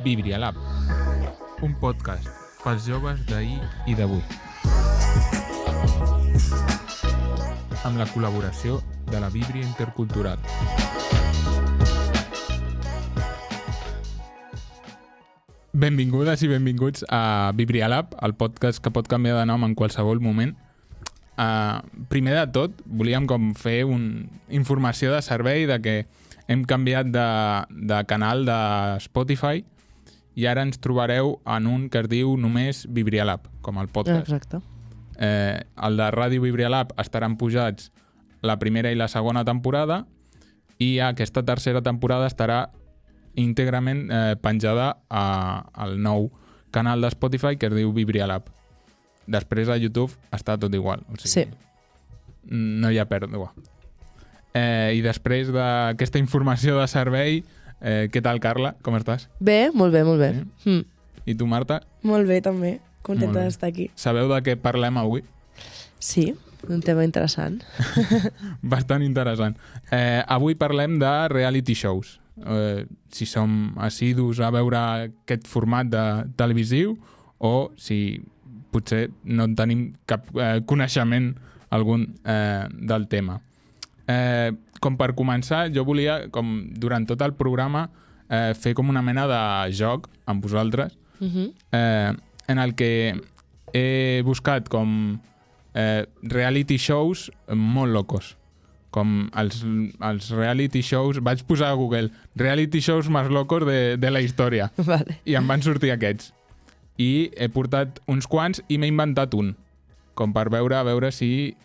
Vibria Lab, un podcast pels joves d'ahir i d'avui. Amb la col·laboració de la Vibria Intercultural. Benvingudes i benvinguts a Vibria Lab, el podcast que pot canviar de nom en qualsevol moment. Primer de tot, volíem com fer una informació de servei de que hem canviat de canal de Spotify i ara ens trobareu en un que es diu només Vibria Lab, com el podcast. Exacte. El de Ràdio Vibria Lab estaran pujats la primera i la segona temporada i aquesta tercera temporada estarà íntegrament penjada al nou canal de Spotify que es diu Vibria Lab. Després a YouTube està tot igual. O sigui, Sí. No hi ha pèrdua. I després d'aquesta informació de servei, què tal, Carla? Com estàs? Bé, molt bé, molt bé. Sí. I tu, Marta? Molt bé, també. Contenta Molt bé. d'estar aquí. Sabeu de què parlem avui? Sí, un tema interessant. Bastant interessant. Avui parlem de reality shows. Si som assidus a veure aquest format de televisiu o si potser no en tenim cap coneixement algun del tema. Com per començar, jo volia, com durant tot el programa, fer com una mena de joc amb vosaltres, en el que he buscat com reality shows molt locos. Com els reality shows, vaig posar a Google reality shows més locos de la història. Vale. I em van sortir aquests. I he portat uns quants i m'he inventat un. Com per veure si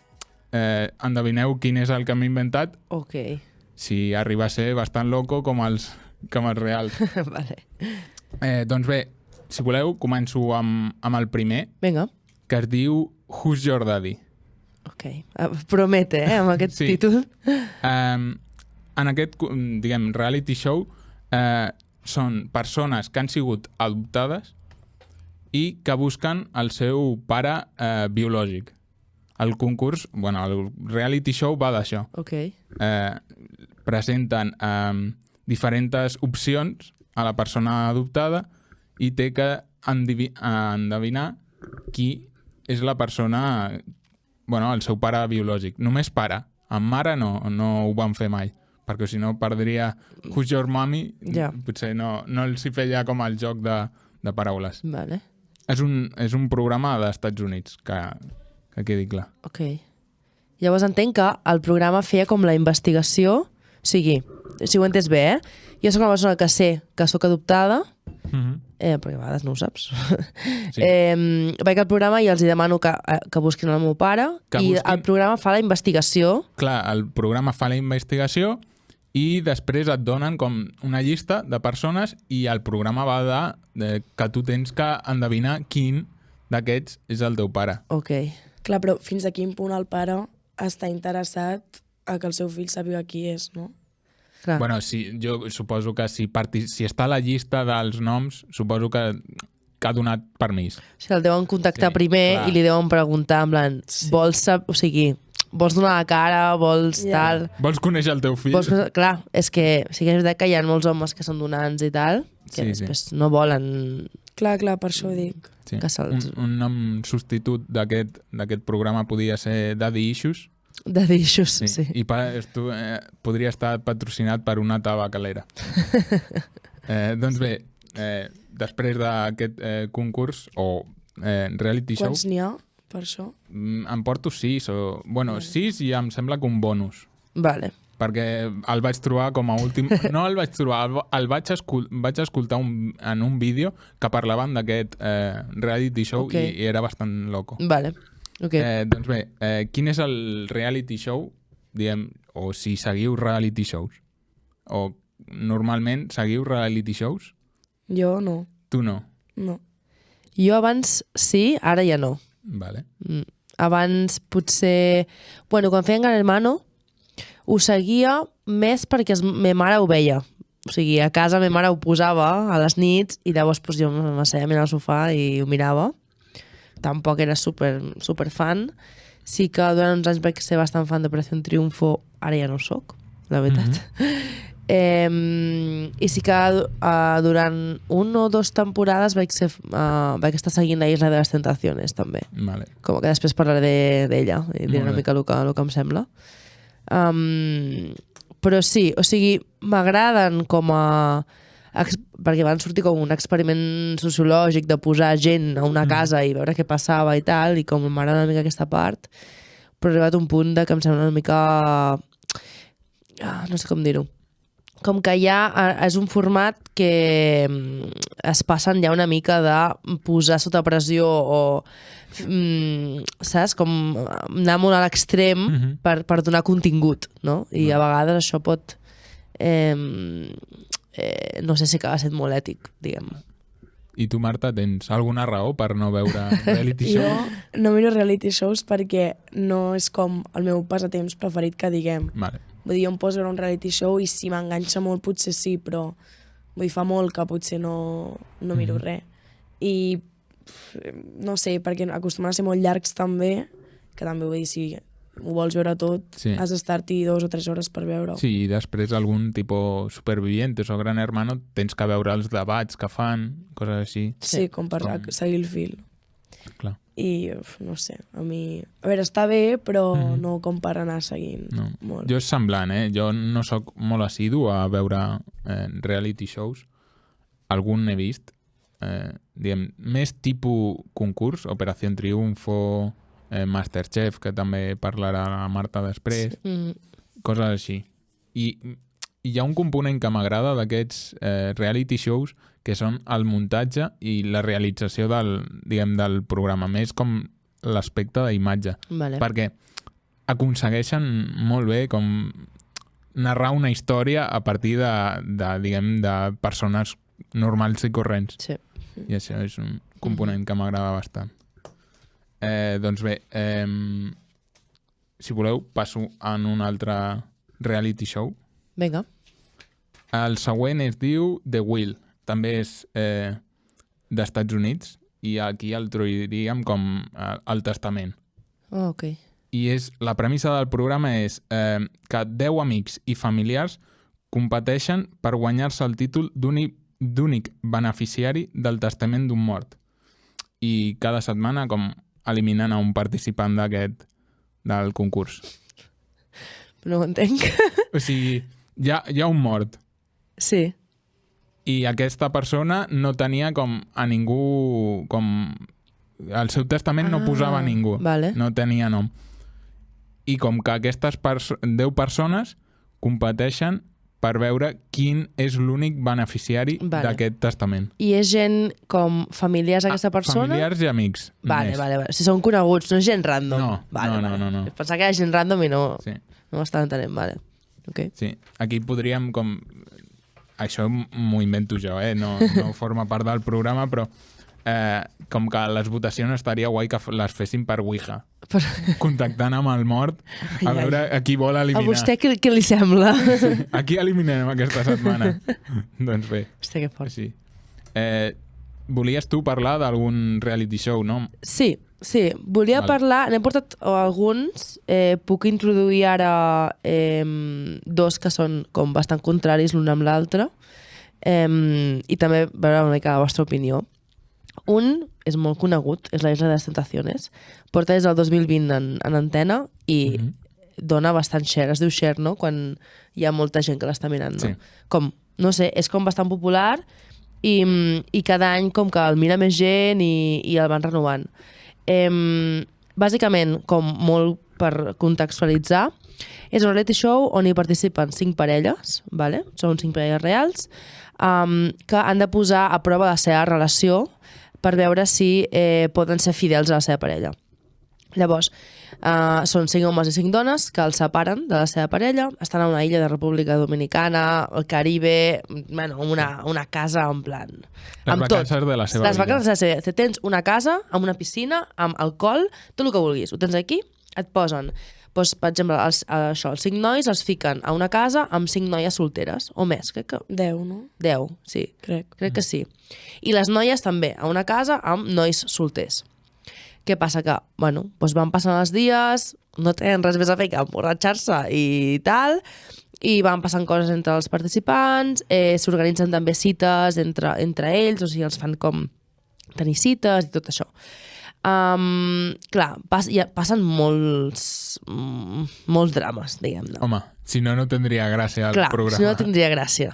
endevineu quin és el que m'he inventat, Ok. si arriba a ser bastant loco com els reals. Vale. Doncs bé, si voleu, començo amb el primer, Vinga. que es diu Who's Your Daddy? Ok. Promete, amb aquest Sí. títol. En aquest, diguem, reality show són persones que han sigut adoptades i que busquen el seu pare biològic. El concurs, el reality show va d'això. Ok. Presenten diferents opcions a la persona adoptada i té que endevinar qui és la persona, el seu pare biològic. Només pare. Amb mare no ho van fer mai, perquè si no perdria Who's Your Mommy, Ja. potser no els hi feia com el joc de paraules. Vale. És un programa dels Estats Units, que quedi clar. Ok. Llavors entenc que el programa feia com la investigació, o sigui, si ho he entès bé, jo soc una persona que sé que sóc adoptada, perquè a vegades no ho saps. Sí. Vaig al programa i els hi demano que busquin el meu pare i el programa fa la investigació. Clar, el programa fa la investigació i després et donen com una llista de persones i el programa va de que tu tens que endevinar quin d'aquests és el teu pare. Ok. Clar, però fins a quin punt el pare està interessat a que el seu fill sàpiga qui és, no? Clar. Jo suposo que si està a la llista dels noms, suposo que ha donat permís. O sigui, el deuen contactar primer clar. i li deuen preguntar, en plan, vols donar la cara, vols tal... Vols conèixer el teu fill? Clar, és que sí que és veritat que hi ha molts homes que són donants i tal, que després no volen... Clar, per això ho dic. Sí. Que se'ls... Un nom substitut d'aquest programa podia ser Daddy Issues. De deixos, sí. I podria estar patrocinat per una tabacalera. Doncs bé, després d'aquest concurs o reality show... Quants n'hi ha per això? Em porto 6 6 i em sembla que un bonus. Vale. Perquè el vaig trobar com a últim... No el vaig trobar, el vaig escoltar en un vídeo que parlaven d'aquest reality show i era bastant loco. Vale. Okay. Doncs bé, quin és el reality show, diguem, o si seguiu reality shows? O normalment seguiu reality shows? Jo no. Tu no? No. Jo abans sí, ara ja no. Vale. Abans potser... Quan feien Gran Hermano ho seguia més perquè ma mare ho veia. O sigui, a casa ma mare ho posava a les nits i llavors jo m'asseia al sofà i ho mirava. Tampoc era super fan. Sí que durant uns anys vaig ser bastant fan d'Operació Triunfo, ara ja no ho soc, la veritat. I sí que durant 1 o 2 temporades vaig estar seguint la Isla de les Tentaciones, també. Vale. Com que després parlaré d'ella i diré Molt una bé. mica el que em sembla. Però sí, o sigui, m'agraden com a... perquè van sortir com un experiment sociològic de posar gent a una casa i veure què passava i tal, i com m'agrada una mica aquesta part, però he arribat a un punt que em sembla una mica... no sé com dir-ho. Com que ja és un format que es passen ja una mica de posar sota pressió o saps? Com anar molt a l'extrem per donar contingut, no? I a vegades això pot no sé si acaba sent molt ètic, diguem. I tu, Marta, tens alguna raó per no veure reality Jo shows? no miro reality shows perquè no és com el meu passatemps preferit que diguem. Vale. Vull dir, jo em poso a veure un reality show i si m'enganxa molt potser sí, però vull dir, fa molt que potser no miro res. I no sé, perquè acostumen a ser molt llargs també, que també vull dir, si ho vols veure tot, Sí. has d'estar-t'hi 2 o 3 hores per veure-ho. Sí, i després algun tipus Supervivientes o Gran Hermano tens que veure els debats que fan, coses així. Sí, com per seguir el fil. Clar. I no sé, a mi... A veure, està bé, però no com per anar seguint No. molt. Jo és semblant, Jo no sóc molt assidu a veure reality shows. Algun he vist. Diguem, més tipus concurs, Operació Triunfo, Masterchef, que també parlarà la Marta després, coses així. I hi ha un component que m'agrada d'aquests reality shows que són el muntatge i la realització del programa, més com l'aspecte d'imatge. Vale. Perquè aconsegueixen molt bé com narrar una història a partir de persones normals i corrents. Sí. I això és un component que m'agrada bastant. Doncs bé, si voleu, passo en un altre reality show. Vinga. El següent es diu The Wheel. També és d'Estats Units i aquí el trobaríem com el testament. Oh, ok. I la premissa del programa és que 10 amics i familiars competeixen per guanyar-se el títol d'únic beneficiari del testament d'un mort. I cada setmana com eliminen a un participant del concurs. No ho entenc. O sigui, hi ha un mort Sí. i aquesta persona no tenia com a ningú, com el seu testament no posava ningú, vale. no tenia nom. I com que aquestes 10 persones competeixen per veure quin és l'únic beneficiari d'aquest testament. I és gent com familiars d'aquesta persona? Familiars i amics. Vale. Si són coneguts, no és gent random. No. Pensava que era gent random i no m'estava entenent, vale. Okay. Sí, aquí podríem com... Això m'ho invento jo, no forma part del programa, però com que les votacions estaria guai que les fessin per Ouija. Contactant amb el mort a veure a qui vol eliminar. A vostè què li sembla? Sí, a qui eliminem aquesta setmana? Doncs bé. Hòstia, que fort. Sí. Volies tu parlar d'algun reality show, no? Sí. Volia parlar... N'he portat alguns. Puc introduir ara 2 que són com bastant contraris l'un amb l'altre. I també veure una mica la vostra opinió. Un és molt conegut, és la Isla de les Tentaciones. Porta des del 2020 en antena i dona bastant share. Es diu share, no? Quan hi ha molta gent que l'està mirant, no? Sí. Com, no sé, és com bastant popular i cada any com que el mira més gent i el van renovant. Bàsicament, com molt per contextualitzar, és un reality show on hi participen 5 parelles, vale? Són 5 parelles reals, que han de posar a prova la seva relació per veure si poden ser fidels a la seva parella. Llavors, són 5 homes i 5 dones que els separen de la seva parella, estan a una illa de República Dominicana, al Caribe, bueno, una casa en plan... Les vacances de la seva vida. Les vacances de la seva vida. Tens una casa amb una piscina, amb alcohol, tot el que vulguis. Ho tens aquí, et posen... Doncs, per exemple, els 5 nois els fiquen a una casa amb 5 noies solteres, o més, crec que... 10, no? 10, sí. Crec que sí. I les noies també, a una casa amb nois solters. Què passa? Que, bueno, doncs van passant els dies, no tenen res més a fer que emborratxar-se i tal, i van passant coses entre els participants, s'organitzen també cites entre ells, o sigui, els fan com tenir cites i tot això. Clar, passen molts drames, diguem-ne. Home, si no, no tendria gràcia el programa. Si no, tindria gràcia.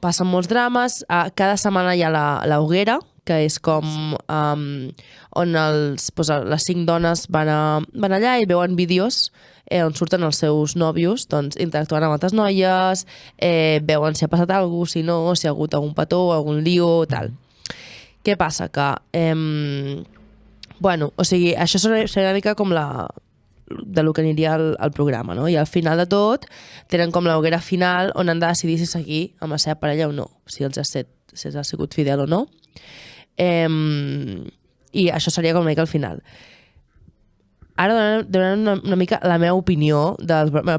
Passen molts drames, cada setmana hi ha la hoguera, que és com on les 5 dones van allà i veuen vídeos on surten els seus nòvios doncs, interactuant amb altres noies, veuen si ha passat alguna cosa, si no, si ha hagut algun petó, algun lío, tal. Què passa? Que, o sigui, això seria una mica com de lo que aniria al programa, no? I al final de tot tenen com l'hoguera final on han de decidir si seguir amb la seva parella o no, si els ha sigut fidel o no. I això seria com una mica al final. Ara donarem una mica la meva opinió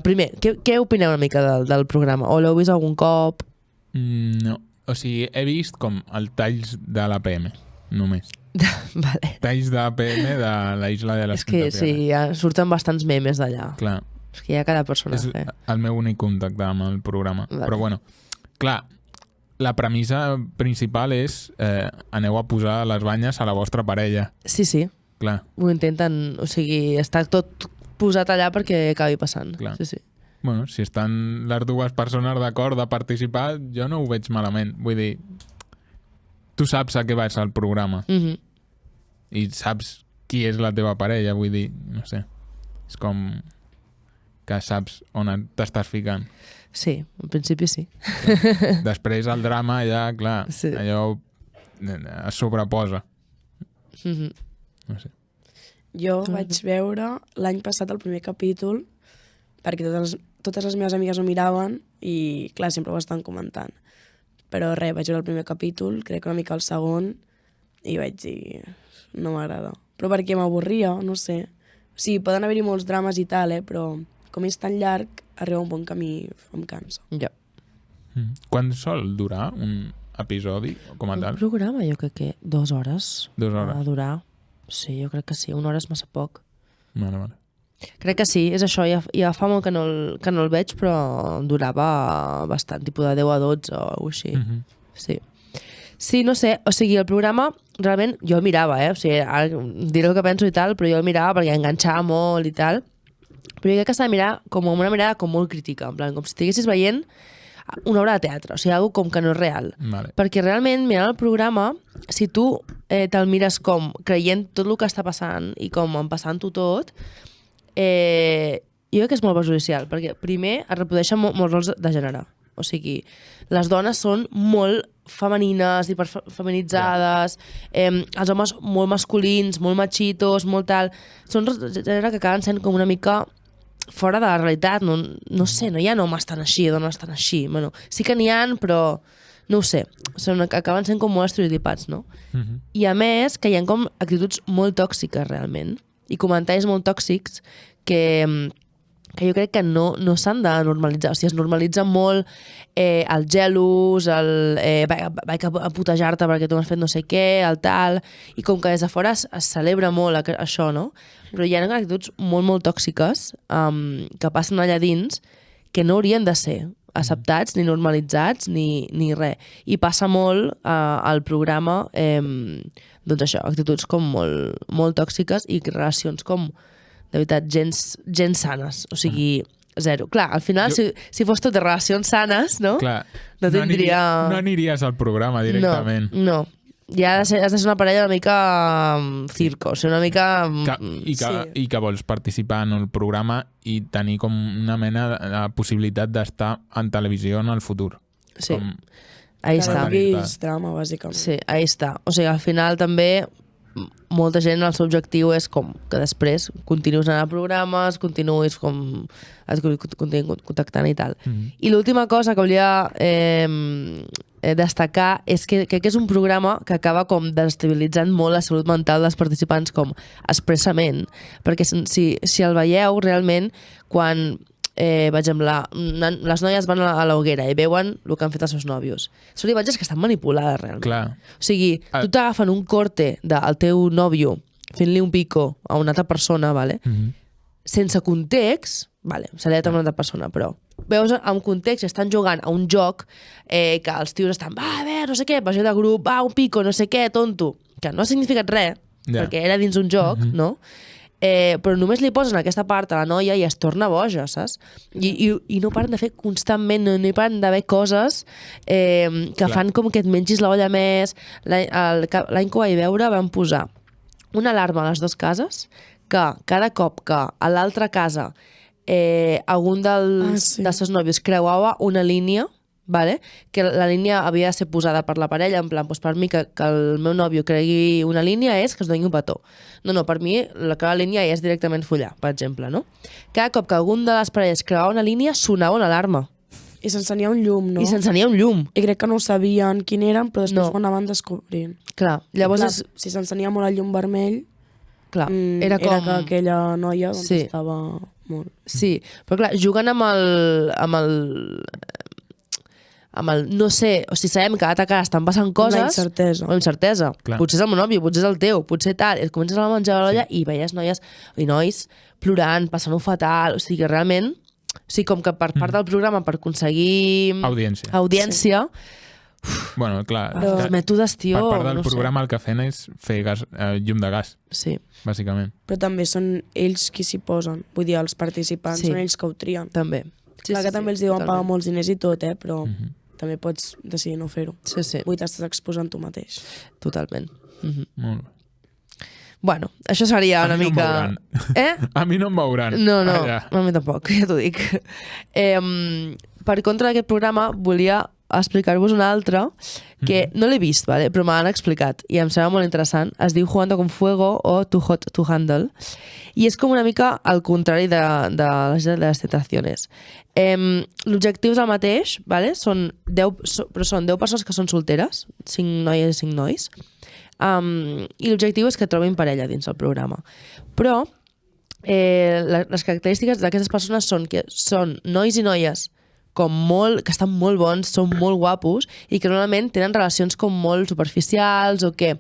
primer, què opineu una mica del programa? O l'heu vist algun cop? No, o sigui, he vist com el talls de l'APM només. Vale. Talls d'APM de la Isla de les Tentaciones. És que sí, surten bastants memes d'allà. Clar. És que hi ha cada persona. És el meu únic contacte amb el programa. Vale. Però bueno, clar, la premissa principal és aneu a posar les banyes a la vostra parella. Sí. Clar. Ho intenten, o sigui, està tot posat allà perquè acabi passant. Clar. Sí. Bueno, si estan les dues persones d'acord de participar, jo no ho veig malament. Vull dir, tu saps a què vas al programa i saps qui és la teva parella, vull dir, no sé. És com que saps on t'estàs ficant. Sí, en principi sí. Després el drama ja, clar, allò es sobreposa. No sé. Jo vaig veure l'any passat el primer capítol perquè totes les meves amigues ho miraven i, clar, sempre ho estan comentant. Però res, vaig veure el primer capítol, crec una mica el segon, i vaig dir, no m'agrada. Però perquè m'avorria, no sé. O sigui, poden haver-hi molts drames i tal, però com és tan llarg, arriba un bon camí, em cansa. Ja. Quan sol durar un episodi com a tal? Un programa, jo crec que 2 hores. 2 hores. Ha de durar. Sí, jo crec que sí. 1 hora és massa poc. Vale. Crec que sí, és això. Ja fa molt que no el veig, però durava bastant, tipus de 10 a 12 o alguna cosa així. Sí. Sí, no sé, o sigui, el programa realment jo el mirava, o sigui, ara diré el que penso i tal, però jo el mirava perquè enganxava molt i tal, però jo crec que s'ha de mirar com amb una mirada com molt crítica, en plan, com si estiguessis veient una obra de teatre, o sigui, alguna com que no és real. Vale. Perquè realment, mirant el programa, si tu te'l mires com creient tot el que està passant i com en passant-ho tot, jo crec que és molt perjudicial, perquè primer es reprodueixen molts rols de gènere. O sigui, les dones són molt femenines, hiperfeminitzades, els homes molt masculins, molt machitos, molt tal. Són rols de gènere que acaben sent com una mica fora de la realitat, no sé, no hi ha homes tan així, dones tan així. Bueno, sí que n'hi ha, però no ho sé, acaben sent com molt estereotipats, no? I a més, que hi ha com actituds molt tòxiques, realment, i comentaris molt tòxics que jo crec que no s'han de normalitzar. O sigui, es normalitza molt el gelos, vaig a putejar-te perquè tu m'has fet no sé què, el tal, i com que des de fora es celebra molt això, no? Però hi ha actituds molt, molt tòxiques que passen allà dins que no haurien de ser acceptats, ni normalitzats, ni res. I passa molt al programa, doncs això, actituds com molt tòxiques i relacions com, de veritat, gens sanes. O sigui, zero. Clar, al final, si fos tot de relacions sanes, no? Clar, no tindria... No aniries al programa directament. No. Ja has de ser una parella una mica circo, o sigui, una mica... I que vols participar en el programa i tenir com una mena de possibilitat d'estar en televisió en el futur. Sí, ahí està. És drama, bàsicament. Sí, ahí està. O sigui, al final també molta gent el seu objectiu és com que després continuïs anant a programes, continuïs contactant i tal. I l'última cosa que volia destacar és que crec que és un programa que acaba com desestabilitzant molt la salut mental dels participants com expressament, perquè si el veieu realment quan per exemple, les noies van a l'hoguera i veuen el que han fet els seus nòvios. Són imatges que estan manipulades realment. Clar. O sigui, tu t'agafen un corte del teu nòvio fent-li un pico a una altra persona, vale? Sense context, vale, se li ha de una altra persona, però veus en context, estan jugant a un joc que els tios estan, va, a veure, no sé què, passió de grup, va, un pico, no sé què, tonto, que no ha significat res, perquè era dins un joc, no? Però només li posen aquesta part a la noia i es torna boja, saps? I no paren de fer constantment, no hi paren d'haver coses que fan com que et mengis la olla més. L'any que ho vaig veure van posar una alarma a les dues cases que cada cop que a l'altra casa algun dels seus nòvios creuava una línia, vale? Que la línia havia de ser posada per la parella, en plan, doncs per mi que el meu nòvio cregui una línia és que es doni un petó. No, per mi la línia és directament follar, per exemple, no? Cada cop que algun de les parelles creuava una línia sonava una alarma. I s'encenia un llum, no? I s'encenia un llum. I crec que no sabien quin eren, però després ho anaven descobrint. Clar, llavors... Si s'encenia molt el llum vermell, clar, era com... era que aquella noia estava molt... Sí, però clar, jugant amb el no sé, o sigui, sabem que a l'altra cara estan passant coses... Una incertesa. Clar. Potser és el meu nòvio, potser és el teu, potser tal... Et comences a menjar l'olla i veies noies i nois plorant, passant-ho fatal... O sigui, realment... O sigui, com que per part del programa, per aconseguir... Audiència. Bueno, clar... Els mètodes, tio... Per part del programa el que feien és fer llum de gas. Sí. Bàsicament. Però també són ells qui s'hi posen. Vull dir, els participants són ells que ho trien. També. Clar que també els diuen pagar molts diners i tot, però... també pots decidir no fer-ho. Sí. Vull t'estàs exposant tu mateix. Totalment. Molt bé. Bueno, això seria una mica... A mi no em veuran. No, a mi tampoc, ja t'ho dic. Per contra d'aquest programa, volia explicar-vos un altre que no l'he vist, vale? Però m'han explicat i em sembla molt interessant. Es diu Jugando con Fuego o Too Hot to Handle i és com una mica al contrari de les tentaciones. L'objectiu és el mateix, vale? Però són 10 persones que són solteres, 5 noies i 5 nois, i l'objectiu és que trobin parella dins el programa. Però les característiques d'aquestes persones són que són nois i noies que estan molt bons, són molt guapos i que normalment tenen relacions com molt superficials o que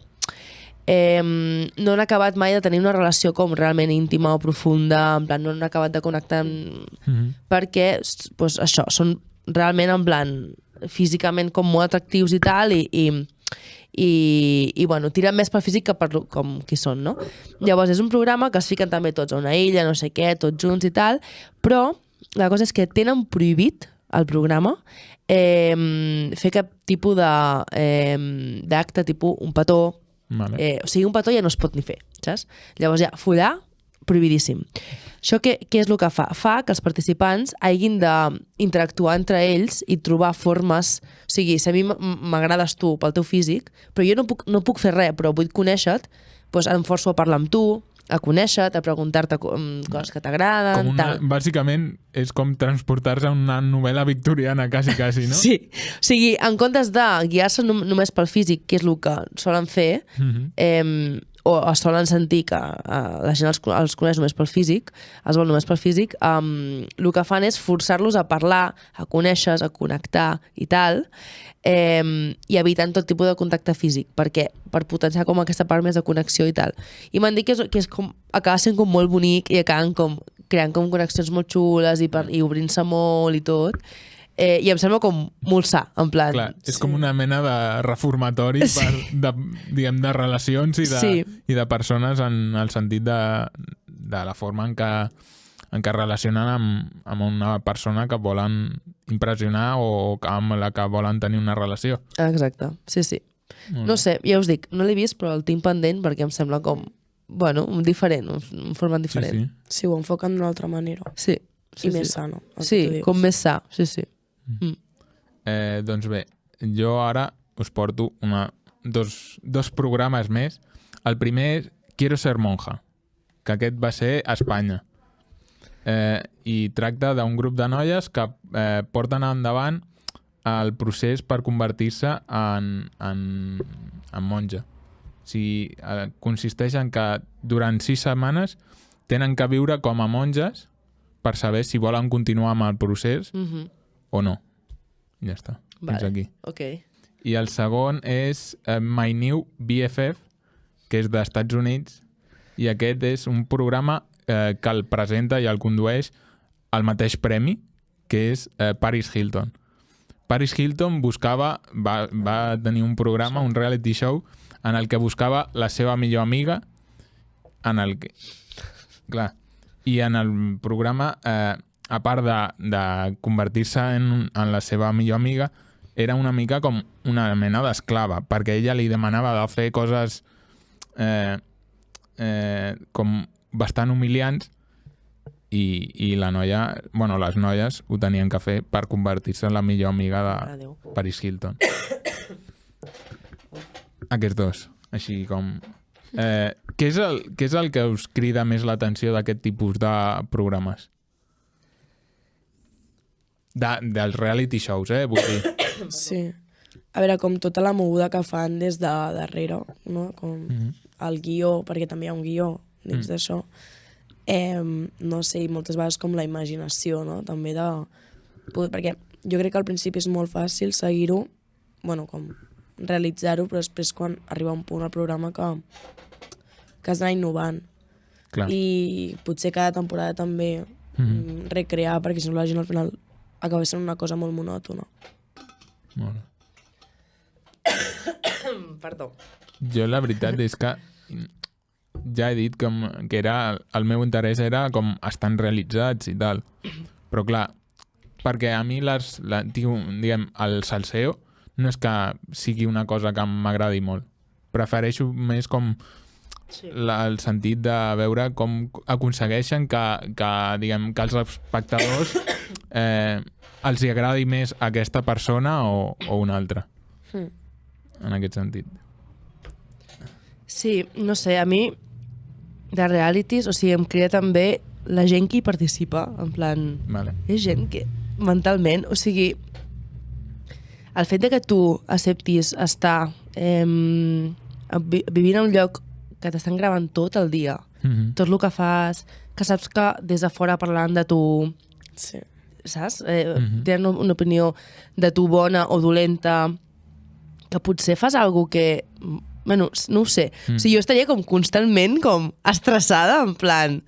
no han acabat mai de tenir una relació com realment íntima o profunda, en plan no han acabat de connectar perquè pues, això, són realment en plan físicament com molt atractius i tal i bueno, tiren més pel físic que per com qui són, no? Llavors és un programa que es fiquen també tots a una illa, no sé què, tots junts i tal, però la cosa és que tenen prohibit al programa fer cap tipus d'acte, tipus un petó. Vale. O sigui, un petó ja no es pot ni fer, saps? Llavors ja, follar, prohibidíssim. Això què és el que fa? Fa que els participants hagin d'interactuar entre ells i trobar formes... O sigui, si a mi m'agrades tu pel teu físic, però jo no puc fer res, però vull conèixer-te, doncs em forço a parlar amb tu, a conèixer-te, a preguntar-te coses que t'agraden... Bàsicament és com transportar-se a una novel·la victoriana, quasi, no? Sí. O sigui, en comptes de guiar-se només pel físic, que és el que solen fer, o es solen sentir que la gent els coneix només pel físic, els vol només pel físic, el que fan és forçar-los a parlar, a conèixer, a connectar i tal, i evitant tot tipus de contacte físic, per potenciar com aquesta part més de connexió i tal. I m'han dit que és com, acaba sent com molt bonic i acaben com creant com connexions molt xules i obrint-se molt i tot. I em sembla com molt sa, en plan... Clar, és com una mena de reformatori de relacions i de persones en el sentit de la forma en què relacionen amb una persona que volen impressionar o amb la que volen tenir una relació. Exacte, sí. No sé, ja us dic, no l'he vist, però el tinc pendent perquè em sembla com, bueno, diferent, un format diferent. Sí, ho enfoquen d'una altra manera. Sí. I més sano. Sí, com més sa, sí. Doncs bé, jo ara us porto dos programes més. El primer és Quiero ser monja, que aquest va ser a Espanya. I tracta d'un grup de noies que porten endavant el procés per convertir-se en monja. O sigui, consisteix en que durant 6 setmanes tenen que viure com a monges per saber si volen continuar amb el procés o no. Ja està, fins aquí. Okay. I el segon és My New BFF, que és d'Estats Units, i aquest és un programa que el presenta i el condueix el mateix premi, que és Paris Hilton. Paris Hilton va tenir un programa, un reality show, en el que buscava la seva millor amiga, i en el programa, a part de convertir-se en la seva millor amiga, era una mica com una mena d'esclava, perquè ella li demanava de fer coses com bastant humiliants i la noia, les noies ho tenien que fer per convertir-se en la millor amiga de Paris Hilton. Aquests dos, així com... Què és el que us crida més l'atenció d'aquest tipus de programes? Dels reality shows, vull dir. Sí. A veure, com tota la moguda que fan des de darrere, no? Com el guió, perquè també hi ha un guió dins d'això. No sé, i moltes vegades com la imaginació, no? També de... Perquè jo crec que al principi és molt fàcil seguir-ho, com realitzar-ho, però després quan arriba un punt al programa que has d'anar innovant. Clar. I potser cada temporada també recrear, perquè si no la gent al final acaba sent una cosa molt monòtona. Molt bé. Perdó. Jo la veritat és que ja he dit que el meu interès era com estan realitzats i tal. Però clar, perquè a mi el salseo no és que sigui una cosa que m'agradi molt. Prefereixo més com el sentit de veure com aconsegueixen que els espectadors els hi agradi més aquesta persona o una altra. En aquest sentit. Sí, no sé, a mi de realities, em crida també la gent que hi participa, en plan... Vale. És gent que mentalment, el fet de que tu acceptis estar vivint en un lloc que t'estan gravant tot el dia, tot el que fas, que saps que des de fora parlant de tu, saps? Tenen una opinió de tu bona o dolenta, que potser fas alguna que... no ho sé. Jo estaria com constantment com estressada, en plan...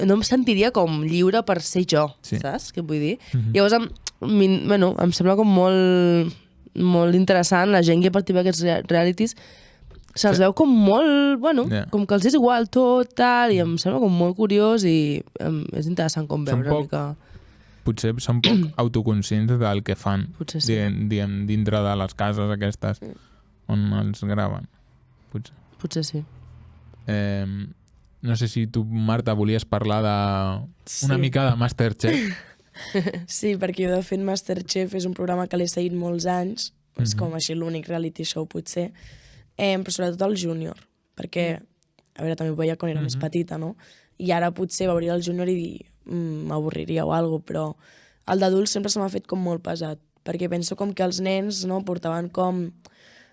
no em sentiria com lliure per ser jo, saps? Què vull dir? Llavors, em sembla com molt interessant la gent que participa en aquests realities. Se'ls veu com molt... com que els és igual tot, tal, i em sembla com molt curiós i és interessant com veure una mica... Potser són poc autoconscients del que fan, dintre de les cases aquestes on els graven. Potser sí. No sé si tu, Marta, volies parlar una mica de Masterchef. Sí, perquè jo de fet Masterchef és un programa que l'he seguit molts anys, és com així l'únic reality show potser, però sobretot el júnior, perquè, a veure, també ho veia quan era més petita, no? I ara potser veuria el júnior i dir m'avorriria o alguna cosa, però el d'adults sempre se m'ha fet com molt pesat, perquè penso com que els nens portaven com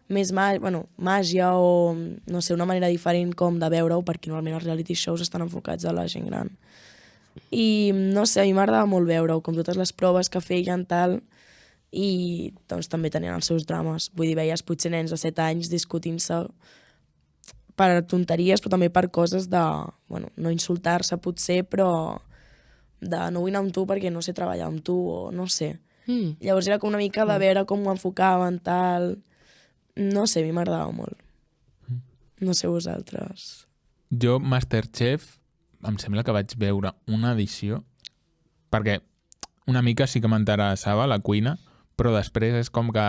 més màgia o, no sé, una manera diferent com de veure-ho, perquè normalment els reality shows estan enfocats a la gent gran. I, no sé, a mi m'agradava molt veure-ho, com totes les proves que feien, tal, i doncs també tenien els seus drames. Vull dir, veies potser nens de 7 anys discutint-se per tonteries, però també per coses de, no insultar-se potser, però de no vull anar amb tu perquè no sé treballar amb tu, o no sé. Llavors era com una mica de veure com ho enfocaven, tal... No sé, a mi m'agradava molt. No sé vosaltres. Jo, Masterchef, em sembla que vaig veure una edició, perquè una mica sí que m'interessava la cuina, però després és com que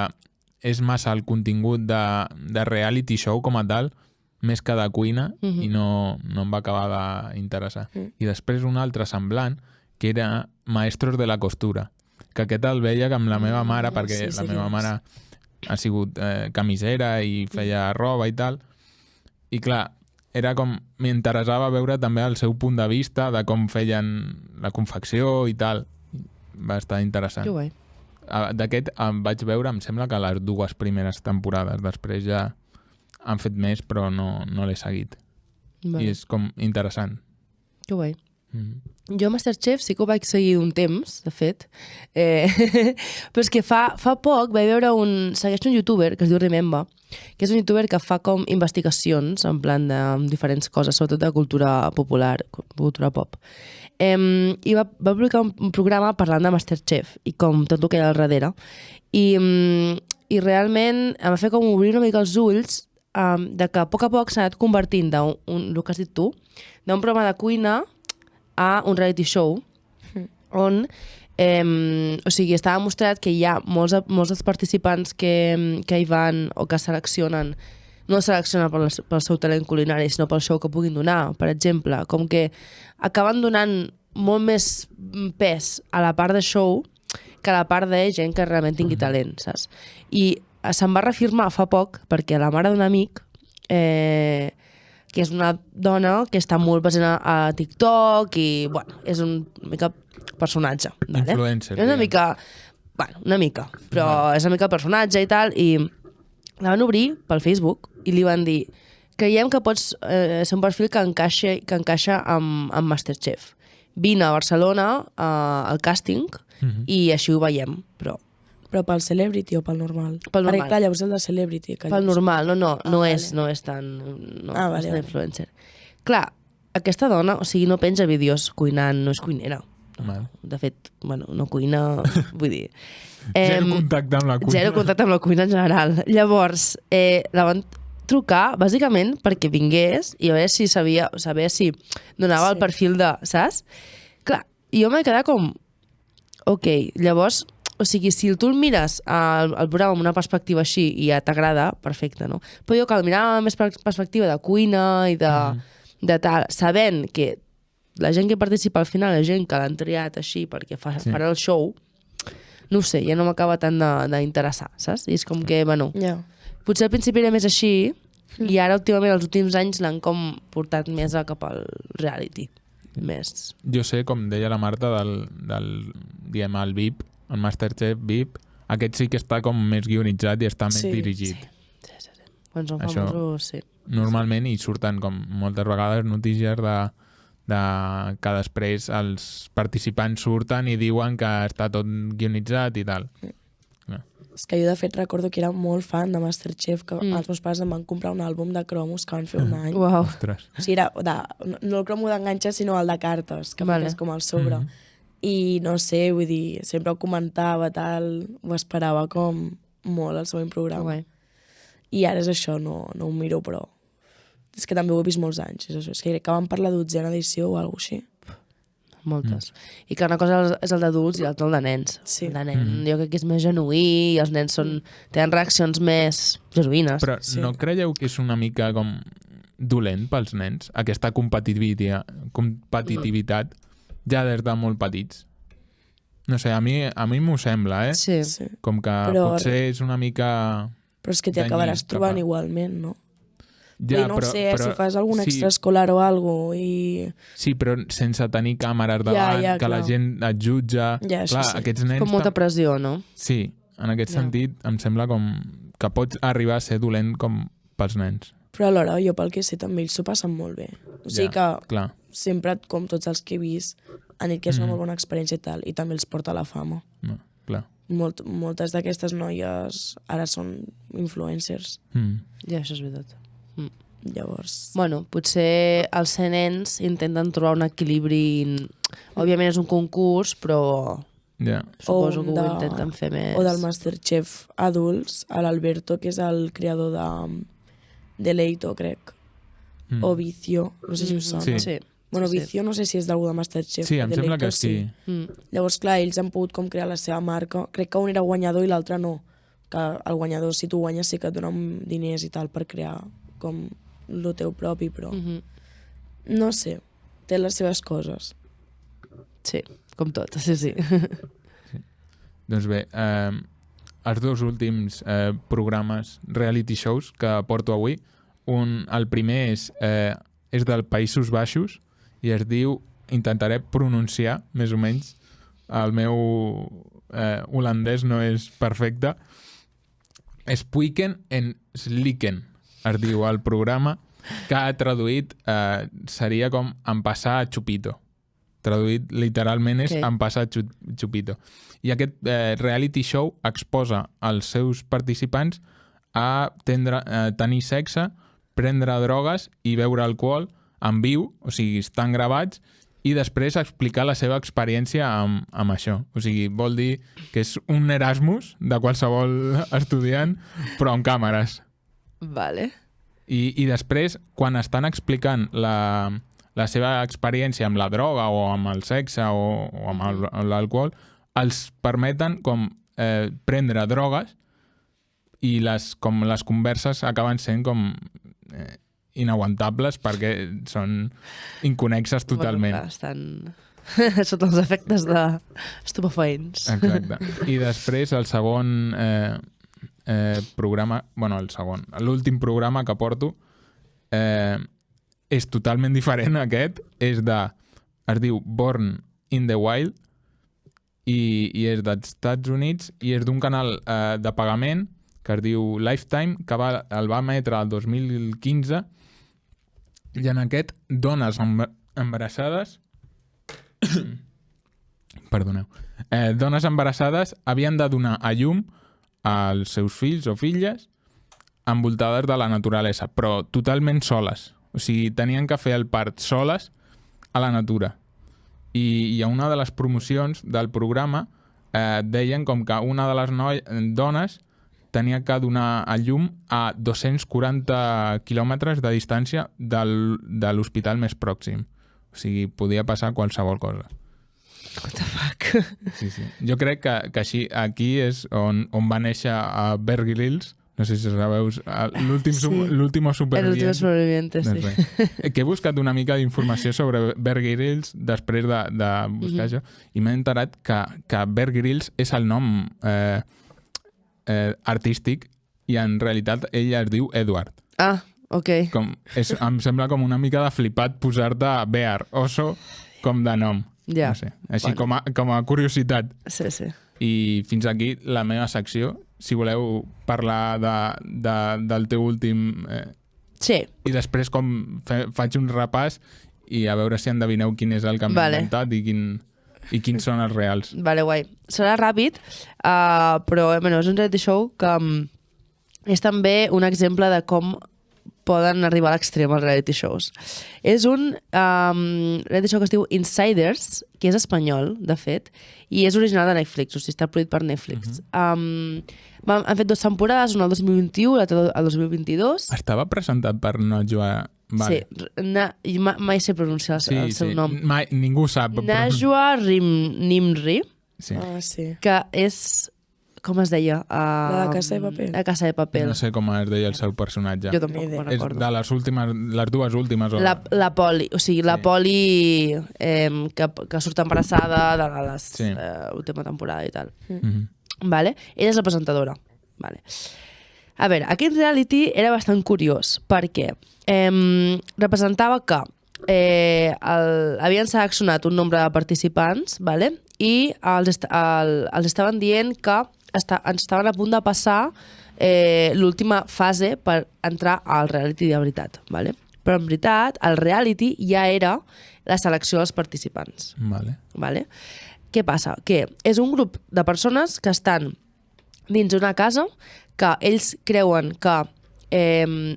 és massa el contingut de reality show com a tal, més que de cuina, i no em va acabar d'interessar. I després un altre semblant, que era Maestros de la Costura, que aquest el veia amb la meva mare, perquè la meva mare ha sigut camisera i feia roba i tal, i clar, era com, m'interessava veure també el seu punt de vista de com feien la confecció i tal. Va estar interessant. Que guai. D'aquest em vaig veure, em sembla que les 2 primeres temporades, després ja han fet més, però no l'he seguit. I és com interessant. Que guai. Jo Masterchef sí que ho vaig seguir un temps, de fet, però és que fa poc vaig veure segueix un youtuber que es diu Remember, que és un youtuber que fa com investigacions en plan de diferents coses, sobretot de cultura popular, cultura pop. I va publicar un programa parlant de Masterchef i com tot el que hi ha al darrere. I realment em va fer com obrir una mica els ulls de que a poc s'ha anat convertint el que has dit tu, d'un programa de cuina a un reality show on o sigui, està demostrat que hi ha molts dels participants que hi van o que seleccionen, no seleccionen pel seu talent culinari, sinó pel show que puguin donar, per exemple, com que acaben donant molt més pes a la part de show que a la part de gent que realment tingui talent, saps? I se'n va reafirmar fa poc perquè la mare d'un amic que és una dona que està molt present a TikTok i, bueno, és una mica personatge. Vale? Influencer. És una mica, però és una mica personatge i tal, i la van obrir pel Facebook i li van dir creiem que pots ser un perfil que encaixa amb Masterchef. Vine a Barcelona al càsting i així ho veiem, però pel Celebrity o pel normal? Pel normal. Perquè clar, llavors el de Celebrity. Pel normal, no és tan influencer. Clar, aquesta dona, o sigui, no penja vídeos cuinant, no és cuinera. De fet, bueno, no cuina, vull dir... Zero contacte amb la cuina. Zero contacte amb la cuina en general. Llavors, la van trucar, bàsicament, perquè vingués i a veure si saber si donava el perfil de... Saps? Clar, jo m'he quedat com... Ok, llavors... O sigui, si tu el mires al programa amb una perspectiva així i ja t'agrada, perfecte, no? Però jo que el mirava amb més perspectiva de cuina i de tal, sabent que la gent que participa al final, la gent que l'han triat així perquè farà el show, no ho sé, ja no m'acaba tant d'interessar, saps? I és com que, bueno, potser al principi era més així i ara últimament, els últims anys, l'han com portat més cap al reality. Més. Jo sé, com deia la Marta, diguem, el VIP, el Masterchef VIP, aquest sí que està com més guionitzat i està més dirigit. Sí. Quan són famosos, sí. Normalment hi surten com moltes vegades notícies de que després els participants surten i diuen que està tot guionitzat i tal. És que jo de fet recordo que era molt fan de Masterchef, que els meus pares em van comprar un àlbum de cromos que van fer un any. Uau. Ostres. O sigui, era no el cromo d'enganxa, sinó el de cartes, que feies com al sobre. I no sé, vull dir, sempre ho comentava, tal, ho esperava com molt el següent programa. I ara és això, no ho miro, però és que també ho he vist molts anys. És això. És que crec que van per la 12a edició o alguna cosa així. Moltes. I que una cosa és el d'adults i l'altra el de nens. Sí. El de nen, jo crec que és més genuí i els nens tenen reaccions més genuïnes. Però no creieu que és una mica com dolent pels nens, aquesta competitivitat ja des de molt petits? No sé, a mi m'ho sembla, Sí. Com que potser és una mica... Però és que t'hi acabaràs trobant igualment, no? Ja, no sé, si fas algun extraescolar o alguna cosa. Sí, però sense tenir càmeres davant, que la gent et jutja... Clar, aquests nens... Com molta pressió, no? Sí, en aquest sentit em sembla com que pot arribar a ser dolent com pels nens. Però alhora, jo pel que sé, també ells s'ho passen molt bé. O sigui que sempre, com tots els que he vist, han dit que és una molt bona experiència i tal, i també els porta la fama. No, clar. Moltes d'aquestes noies ara són influencers. Ja, això és veritat. Llavors... Bueno, potser els nens intenten trobar un equilibri... Òbviament és un concurs, però... Suposo que ho intenten fer més... O del Masterchef adults, l'Alberto, que és el creador de Leito, crec. O Vicio, no sé si us sona. Sí. Bueno, Vicio no sé si és d'algú de Masterchef. Sí, em sembla que sí. Llavors, clar, ells han pogut com crear la seva marca. Crec que un era guanyador i l'altre no. Que el guanyador, si tu guanyes, sí que et donen diners i tal per crear com el teu propi, però... No sé, té les seves coses. Sí, com tot, sí. Doncs bé, els dos últims programes reality shows que porto avui, el primer és dels Països Baixos i es diu, intentaré pronunciar més o menys, el meu holandès no és perfecte, Spuiken en Slikken es diu el programa, que traduït seria com en passar a Chupito. traduït literalment és Ok. em passa chupito. I aquest reality show exposa els seus participants a tenir sexe, prendre drogues i beure alcohol en viu, o sigui, estan gravats, i després explicar la seva experiència amb això. O sigui, vol dir que és un Erasmus de qualsevol estudiant, però amb càmeres. Vale. I després, quan estan explicant la seva experiència amb la droga o amb el sexe o amb l'alcohol, els permeten com prendre drogues i les converses acaben sent com inaguantables perquè són inconexes totalment. Bueno, estan sota els efectes d'estupefaents. Exacte. I després el segon programa, l'últim programa que porto és totalment diferent a aquest, es diu Born in the Wild i és dels Estats Units i és d'un canal de pagament que es diu Lifetime, que el va emetre el 2015, i en aquest dones embarassades perdoneu, dones embarassades havien de donar a llum als seus fills o filles envoltades de la naturalesa, però totalment soles. O sigui, tenien que fer el part soles a la natura. I a una de les promocions del programa deien com que una de les dones tenia que donar a llum a 240 quilòmetres de distància de l'hospital més pròxim. O sigui, podia passar qualsevol cosa. What the fuck? Sí, sí. Jo crec que així, aquí és on va néixer a Bear Grylls, no sé si sabeu, l'últim El último superviviente. superviviente, sí. Doncs que he buscat una mica d'informació sobre Bear Grylls després de buscar això, i m'he enterat que Bear Grylls és el nom artístic i en realitat ell es diu Edward. Ah, ok. Em sembla com una mica de flipat posar-te Bear, oso, com de nom. Ja. No sé. Així Bueno. com a curiositat. Sí, sí. I fins aquí la meva secció. Si voleu parlar del teu últim... Sí. I després faig un repàs i a veure si endevineu quin és el que m'he inventat i quins són els reals. Vale, guai. Serà ràpid, però bueno, és un reality show que és també un exemple de com poden arribar a l'extrem els reality shows. És un reality show que es diu Insiders, que és espanyol, de fet, i és original de Netflix, o sigui, està produït per Netflix. Han fet 2 temporades, una el 2021 i l'altra el 2022. Estava presentat per Najwa... Vale. Sí, mai sé pronunciar el seu nom. Ningú sap. Najwa Nimri, Sí. Ah, sí. que és... Com es deia? La de Casa de Paper. La Casa de Paper. No sé com es deia el seu personatge. Jo tampoc me'n És recordo. de les dues últimes. O... La Poli, o sigui, la Sí. Poli que surt embarassada de l'última temporada i tal. Mhm. Vale? Ella és la presentadora. Vale. A veure, aquest reality era bastant curiós perquè representava que havien seleccionat un nombre de participants, vale? I els estaven dient que estaven a punt de passar l'última fase per entrar al reality de veritat. Vale? Però en veritat el reality ja era la selecció dels participants. Vale. Vale? Què passa? Que és un grup de persones que estan dins d'una casa que ells creuen que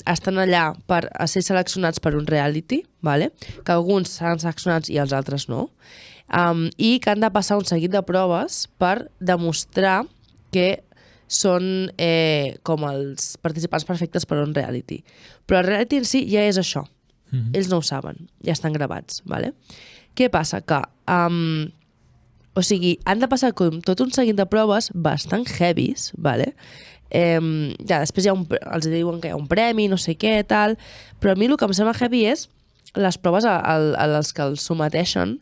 estan allà per a ser seleccionats per un reality, vale? Que alguns seran seleccionats i els altres no, i que han de passar un seguit de proves per demostrar que són com els participants perfectes per un reality. Però el reality en si ja és això. Ells no ho saben, ja estan gravats. Vale? Què passa? Que o sigui, han de passar com tot un seguit de proves bastant heavies, vale? Ja, després els diuen que hi ha un premi, no sé què, tal, però a mi el que em sembla heavy és les proves a les que els someteixen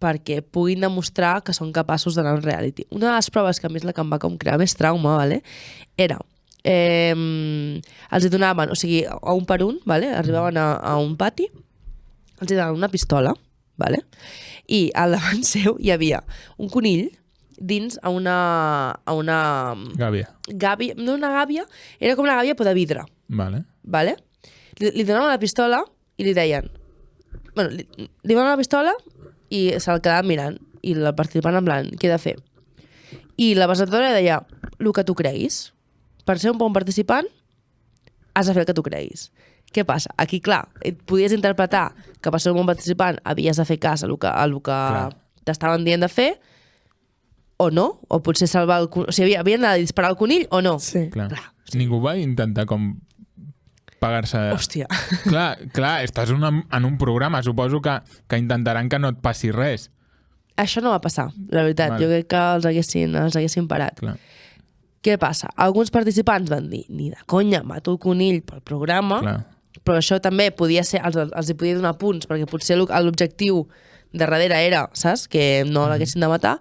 perquè puguin demostrar que són capaços d'anar a un reality. Una de les proves que a mi és la que em va com crear més trauma, vale? Era els hi donaven, o sigui, a un per un, vale? Arribaven a un pati, els hi donaven una pistola, vale? I al davant seu hi havia un conill dins a una Gàbia. no una gàbia, era com una gàbia però de vidre, Vale. vale? Li donaven la pistola i li deien li donaven la pistola i se'l quedava mirant. I la participant en plan, què he de fer? I la presentadora deia, el que tu creguis. Per ser un bon participant, has de fer el que tu creguis. Què passa? Aquí, clar, et podies interpretar que per ser un bon participant havies de fer cas a el que t'estaven dient de fer, o no, o potser salvar el conill, o sigui, havien de disparar el conill o no. Sí. Clar. Sí. Ningú va intentar com pagar-se... Hòstia. Clar, estàs en un programa, suposo que intentaran que no et passi res. Això no va passar, la veritat. Vale. Jo crec que els haguessin parat. Clar. Què passa? Alguns participants van dir, ni de conya, mato el conill pel programa, Clar. però això també podia ser, els hi podia donar punts, perquè potser l'objectiu de darrere era, saps?, que no l'haguessin de matar.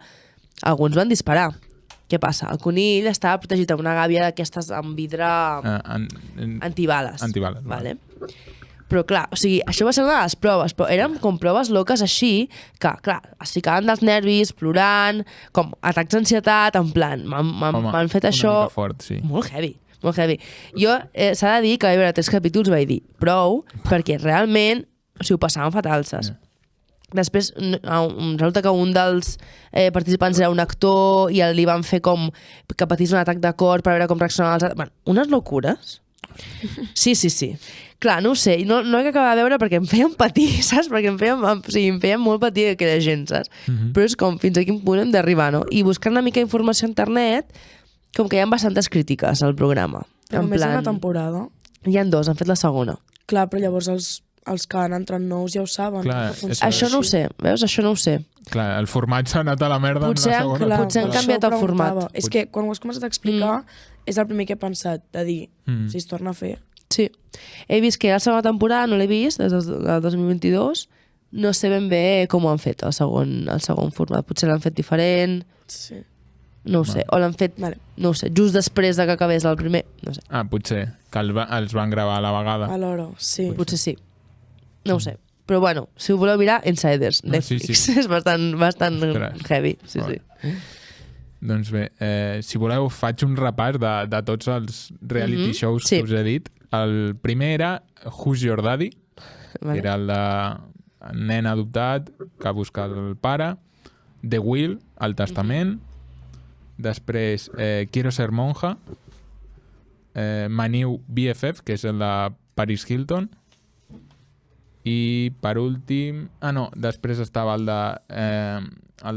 Alguns van disparar. Què passa? El conill estava protegit amb una gàbia d'aquestes amb vidre antibales. Antibales, vale. Però clar, o sigui, això va ser una de les proves, però eren com proves loques així, que clar, es ficaven dels nervis, plorant, com atacs d'ansietat, en plan, m'han fet això... Una mica fort, sí. Molt heavy, molt heavy. Jo, s'ha de dir que vaig veure 3 capítols, vaig dir, prou, perquè realment, o sigui, ho passaven fatal, saps? Yeah. Després resulta que un dels participants era un actor i li van fer com que patís un atac de cor per veure com reaccionava els altres. Bueno, unes locures. Sí. Clar, no ho sé, no he d'acabar de veure perquè em feien patir, saps? Perquè em feien molt patir aquella gent, saps? Però és com fins a quin punt hem d'arribar, no? I buscant una mica d'informació a internet, com que hi ha bastantes crítiques al programa. Però només una temporada. Hi ha 2, han fet la segona. Clar, però llavors els que han entrat nous ja ho saben. Clar, això no ho sé, veus? Això no ho sé. Clar, el format s'ha anat a la merda Potser, en la segona. potser han canviat el format. És que quan ho has començat a explicar, és el primer que he pensat, de dir, si es torna a fer. Sí. He vist que la segona temporada, no l'he vist, des del 2022, no sé ben bé com ho han fet, el segon format. Potser l'han fet diferent, Sí. no ho sé. O l'han fet, no ho sé, just després de que acabés el primer, no sé. Potser, que els van gravar a la vegada. Alhora, sí. Potser sí. No ho sé. Però bueno, si ho voleu mirar, Insiders, Netflix. Sí. És bastant Ostres. heavy. Sí. Doncs bé, si voleu, faig un repàs de tots els reality shows que us he dit. El primer era Who's Your Daddy, que era el de nen adoptat que busca el pare. The Will, el testament. Després, Quiero ser monja. My New BFF, que és el de Paris Hilton. I per últim... després estava el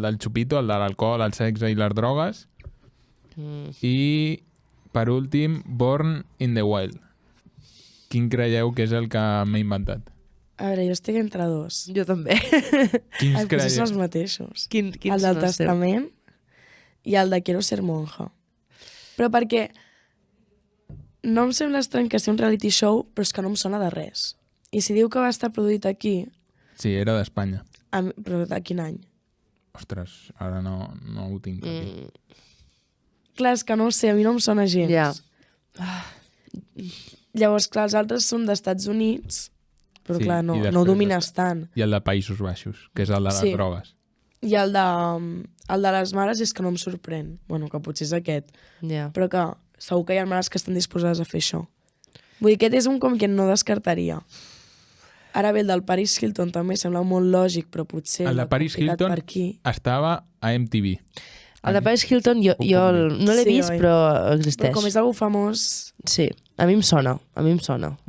del Chupito, el de l'alcohol, el sexe i les drogues. I per últim, Born in the Wild. Quin creieu que és el que m'he inventat? A veure, jo estic entre 2. Jo també. Quins Potser són els mateixos. Quins el del testament i el de Quiero ser monja. Però perquè no em sembla estrany que sigui un reality show, però és que no em sona de res. I si diu que va estar produït aquí... Sí, era d'Espanya. Però de quin any? Ostres, ara no ho tinc aquí. Clar, és que no ho sé, a mi no em sona gens. Ja. Llavors, clar, els altres són d'Estats Units, però Sí, clar, no i ho després domines tant. I el de Països Baixos, que és el de les Sí. drogues. I el de les mares és que no em sorprèn. Bueno, que potser és aquest. Ja. Però que segur que hi ha mares que estan disposades a fer això. Vull dir, aquest és un com que no descartaria. Ara bé, el del Paris Hilton també sembla molt lògic, però potser... El de Paris Hilton per aquí. estava a MTV. El de Paris Hilton jo no l'he Sí, vist, oi? però existeix. Però com és algú famós... Sí, a mi em sona.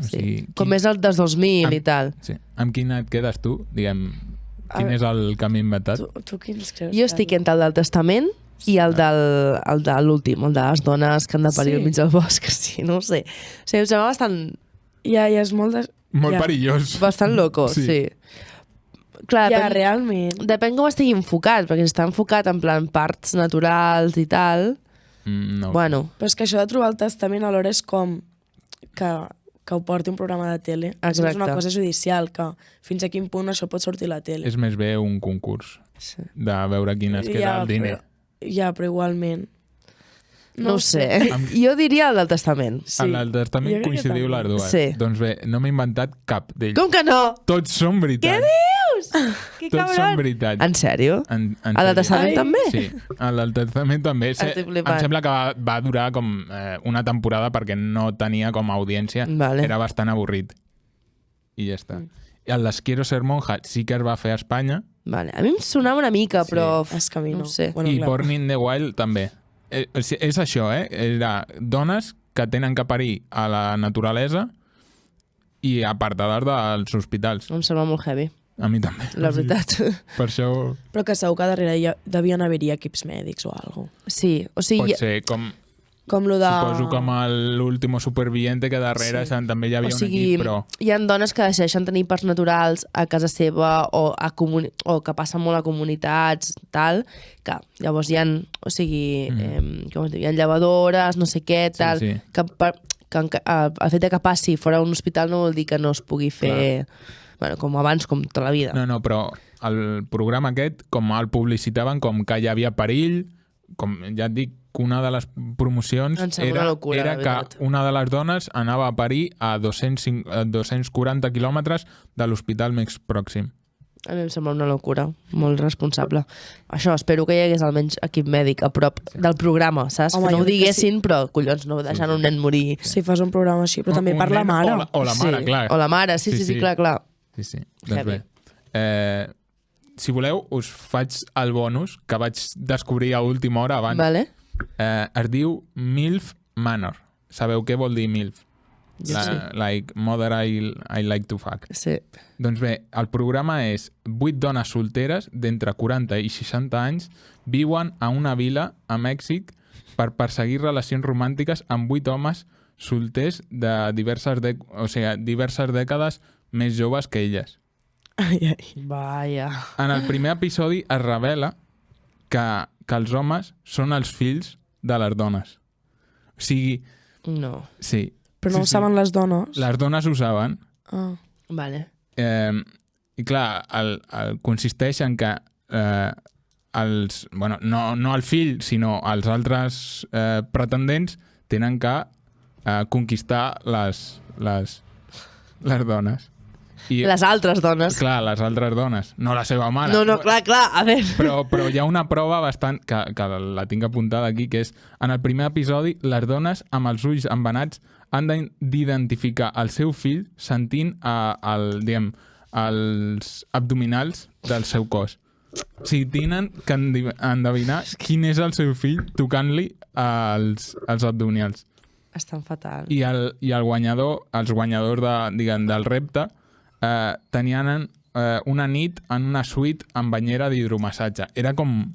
Sí. sigui, Com és el dels 2000 i tal. Sí. Amb quin et quedes tu? Diguem, quin és el que m'he inventat? Tu quins creus? Jo estic entre el del testament i el de l'últim, el de les dones que han de parir al mig del bosc. Sí, no ho sé. O sigui, em sembla bastant... Ja és molt de... Molt perillós. Bastant loco, sí. Clar, Ja, realment. depèn com estigui enfocat, perquè si està enfocat en plan parts naturals i tal, No. bueno, Però és que això de trobar el testament alhora és com que ho porti un programa de tele. Exacte. És una cosa judicial, que fins a quin punt això pot sortir a la tele. És més bé un concurs de veure quin es queda el diner. Però igualment. no ho sé. Jo diria el del testament. Sí. En el testament Jo crec que coincidiu també. les dues. Sí. Doncs bé, no m'he inventat cap d'ells. Com que no? Tots són veritats. Què dius? Que Tots són veritats. En sèrio? En El del testament Ai. també? Sí, el del testament també. Estic flipant. Em sembla que va durar com una temporada perquè no tenia com a audiència. Vale. Era bastant avorrit. I ja està. I el de Quiero ser monja sí que es va fer a Espanya, Vale. A mi em sonava una mica, però És que a mi no. no sé. Bueno, I clar. Born in the Wild també. És això, Era dones que tenen que parir a la naturalesa i apartades dels hospitals. Em sembla molt heavy, A mi també. la veritat. Per això Però que segur que darrere devien haver-hi equips mèdics o alguna cosa. Sí, o pot sigui, ser Com lo de... suposo com l'último superviviente que darrere també hi havia o sigui un equip, però... hi ha dones que decideixen tenir parts naturals a casa seva o que passen molt a comunitats, tal, que llavors hi ha, o sigui, com es diu, hi ha llevadores, no sé què, tal, sí. que el fet de que passi fora un hospital no vol dir que no es pugui fer, bueno, com abans, com tota la vida. No, però el programa aquest, com el publicitaven com que hi havia perill, com ja et dic, que una de les promocions Em sembla una locura, era la veritat. que una de les dones anava a parir a 240 quilòmetres de l'hospital més pròxim. A mi em sembla una locura, molt responsable. Això, espero que hi hagués almenys equip mèdic a prop del programa, saps? Home, que no jo ho crec que diguessin, però collons, no deixant un nen morir. Si fas un programa així, però també Un per la nen mare. O la mare, Sí, clar. o la mare, sí, clar. Sí. Doncs Heavy. bé. Si voleu, us faig el bonus que vaig descobrir a última hora abans. Vale? Es diu MILF Manor. Sabeu què vol dir MILF? Like Mother I Like to Fuck. Sí. Doncs bé, el programa és 8 dones solteres d'entre 40 i 60 anys viuen a una vila a Mèxic per perseguir relacions romàntiques amb 8 homes solters de diverses dècades més joves que elles. Ai. Vaja. En el primer episodi es revela que els homes són els fills de les dones. O sigui, No. sí. Però no ho saben les dones. Les dones ho saben. Ah. Vale. I clar, consisteix en que no el fill, sinó els altres pretendents tenen que conquistar les dones. I, Les altres dones. clar, les altres dones, no la seva mare. No, clar, a veure. Però hi ha una prova bastant, que la tinc apuntada aquí, que és, en el primer episodi, les dones amb els ulls embenats han d'identificar el seu fill sentint els abdominals del seu cos. O sigui, tenen que endevinar quin és el seu fill tocant-li els abdominals. Estan fatal. I el guanyador, els guanyadors del repte tenien una nit en una suite amb banyera d'hidromassatge. Era com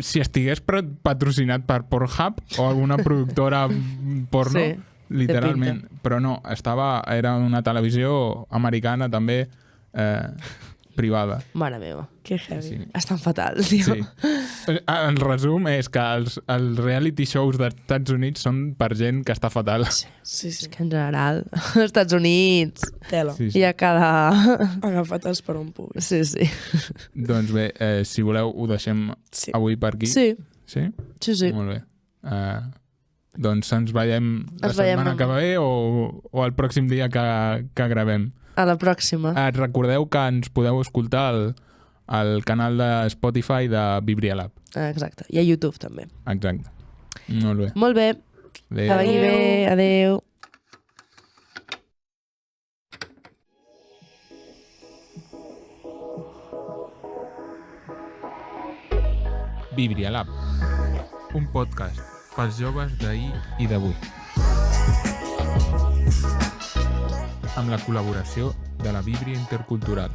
si estigués patrocinat per Pornhub o alguna productora porno, Sí, literalment. Però no, era una televisió americana també privada. Mare meva. Que heavy. Sí. Estan fatal, tio. Sí. En resum, és que els reality shows dels Estats Units són per gent que està fatal. Sí. És que en general, als Estats Units, Tela. Sí. hi ha cada... Agafat-els per un pugui. Sí. Doncs bé, si voleu, ho deixem Sí. avui per aquí. Sí. Sí? Sí. Molt bé. Doncs ens veiem la Ens veiem setmana que ve o el pròxim dia que gravem. A la pròxima. Recordeu que ens podeu escoltar al canal de Spotify de Vibria-Lab. Exacte. I a YouTube també. Exacte. Molt bé. Molt bé. Que vagi bé. Adéu. Vibria-Lab. Un podcast pels joves d'ahir i d'avui. Amb la col·laboració de la Víbria Intercultural.